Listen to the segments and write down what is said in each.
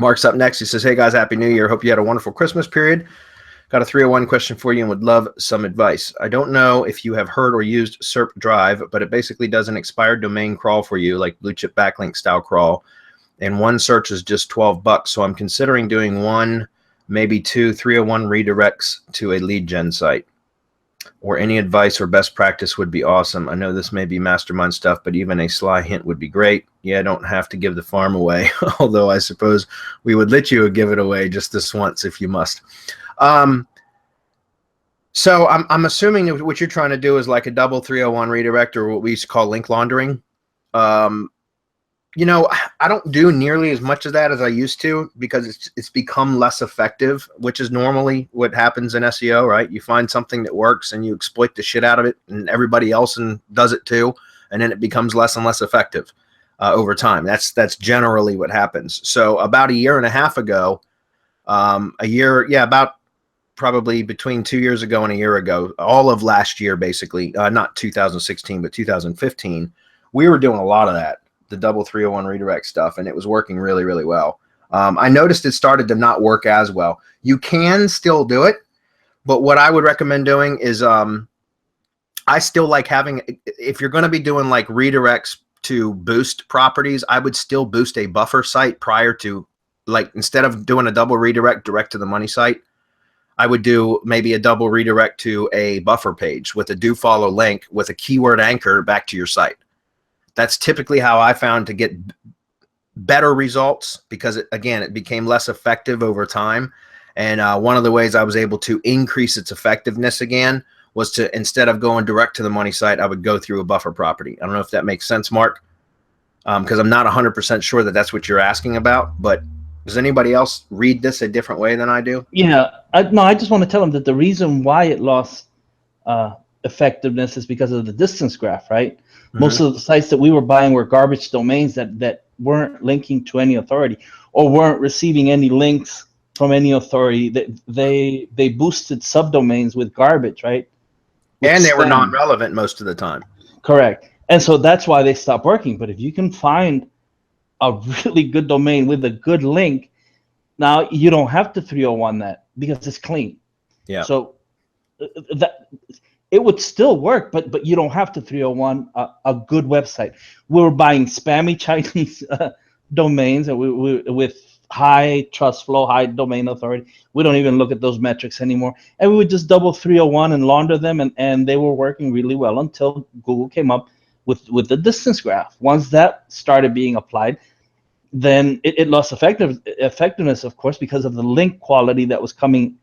Mark's up next. He says, hey guys, Happy New Year. Hope you had a wonderful Christmas period. Got a 301 question for you and would love some advice. I don't know if you have heard or used Serp Drive, but it basically does an expired domain crawl for you, like blue chip backlink style crawl. And one search is just $12. So I'm considering doing one, maybe two 301 redirects to a lead gen site. Or any advice or best practice would be awesome. I know this may be mastermind stuff, but even a sly hint would be great. Yeah, don't have to give the farm away, although I suppose we would let you give it away just this once if you must. So I'm assuming that what you're trying to do is like a double 301 redirect, or what we used to call link laundering. You know, I don't do nearly as much of that as I used to because it's become less effective, which is normally what happens in SEO, right? You find something that works and you exploit the shit out of it, and everybody else does it too, and then it becomes less and less effective over time. That's generally what happens. So about a year and a half ago, about probably between 2 years ago and a year ago, all of last year basically, not 2016 but 2015, we were doing a lot of that. The double 301 redirect stuff, and it was working really, really well. I noticed it started to not work as well. You can still do it, but what I would recommend doing is I still like having, if you're going to be doing like redirects to boost properties, I would still boost a buffer site prior to, like, instead of doing a double redirect direct to the money site, I would do maybe a double redirect to a buffer page with a do follow link with a keyword anchor back to your site. That's typically how I found to get better results because, it became less effective over time. And one of the ways I was able to increase its effectiveness again was to, instead of going direct to the money site, I would go through a buffer property. I don't know if that makes sense, Mark, because I'm not 100% sure that that's what you're asking about. But does anybody else read this a different way than I do? Yeah, I just want to tell them that the reason why it lost effectiveness is because of the distance graph, right? Most of the sites that we were buying were garbage domains that weren't linking to any authority or weren't receiving any links from any authority. They boosted subdomains with garbage, right? With and they were spam. non-relevant most of the time. Correct. And so that's why they stopped working. But if you can find a really good domain with a good link, now you don't have to 301 that because it's clean. Yeah. So that it would still work, but you don't have to 301 a good website. We were buying spammy Chinese domains and we with high trust flow, high domain authority. We don't even look at those metrics anymore. And we would just double 301 and launder them, and they were working really well until Google came up with the distance graph. Once that started being applied, then it lost effectiveness, of course, because of the link quality that was coming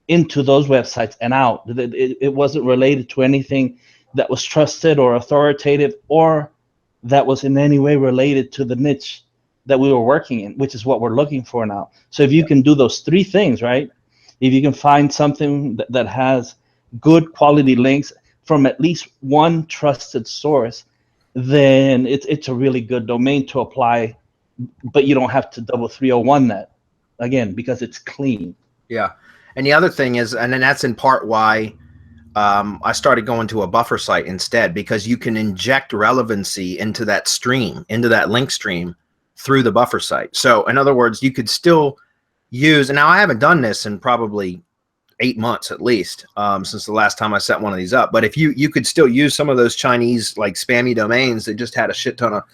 into those websites and out. It wasn't related to anything that was trusted or authoritative or that was in any way related to the niche that we were working in, which is what we're looking for now. So if you can do those three things, right? If you can find something that has good quality links from at least one trusted source, then it's a really good domain to apply, but you don't have to double 301 that, again, because it's clean. Yeah. And the other thing is, and then that's in part why I started going to a buffer site instead, because you can inject relevancy into that stream, into that link stream through the buffer site. So in other words, you could still use, and now I haven't done this in probably 8 months at least, since the last time I set one of these up. But if you could still use some of those Chinese like spammy domains that just had a shit ton of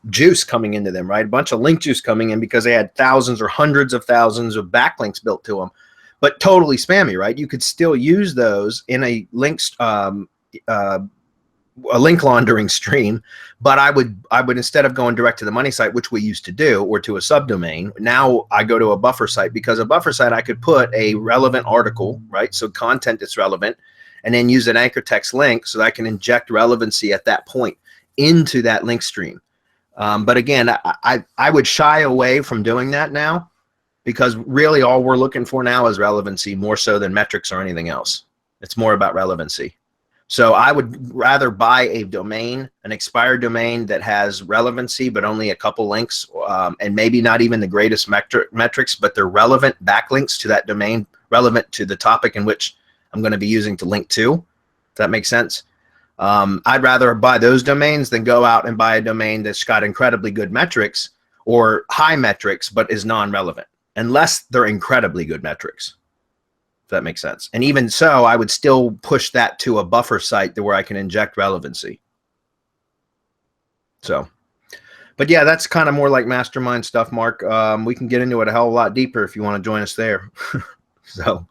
juice coming into them, right? A bunch of link juice coming in because they had thousands or hundreds of thousands of backlinks built to them, but totally spammy, right? You could still use those in a link laundering stream, but I would instead of going direct to the money site, which we used to do, or to a subdomain, now I go to a buffer site, because a buffer site I could put a relevant article, right? So content that's relevant, and then use an anchor text link so that I can inject relevancy at that point into that link stream. But again, I would shy away from doing that now, because really all we're looking for now is relevancy, more so than metrics or anything else. It's more about relevancy. So I would rather buy a domain, an expired domain that has relevancy, but only a couple links, and maybe not even the greatest metrics, but they're relevant backlinks to that domain, relevant to the topic in which I'm going to be using to link to. Does that make sense? I'd rather buy those domains than go out and buy a domain that's got incredibly good metrics, or high metrics, but is non-relevant, unless they're incredibly good metrics. If that makes sense. And even so, I would still push that to a buffer site to where I can inject relevancy. So, but yeah, that's kind of more like mastermind stuff, Mark. We can get into it a hell of a lot deeper if you want to join us there. So.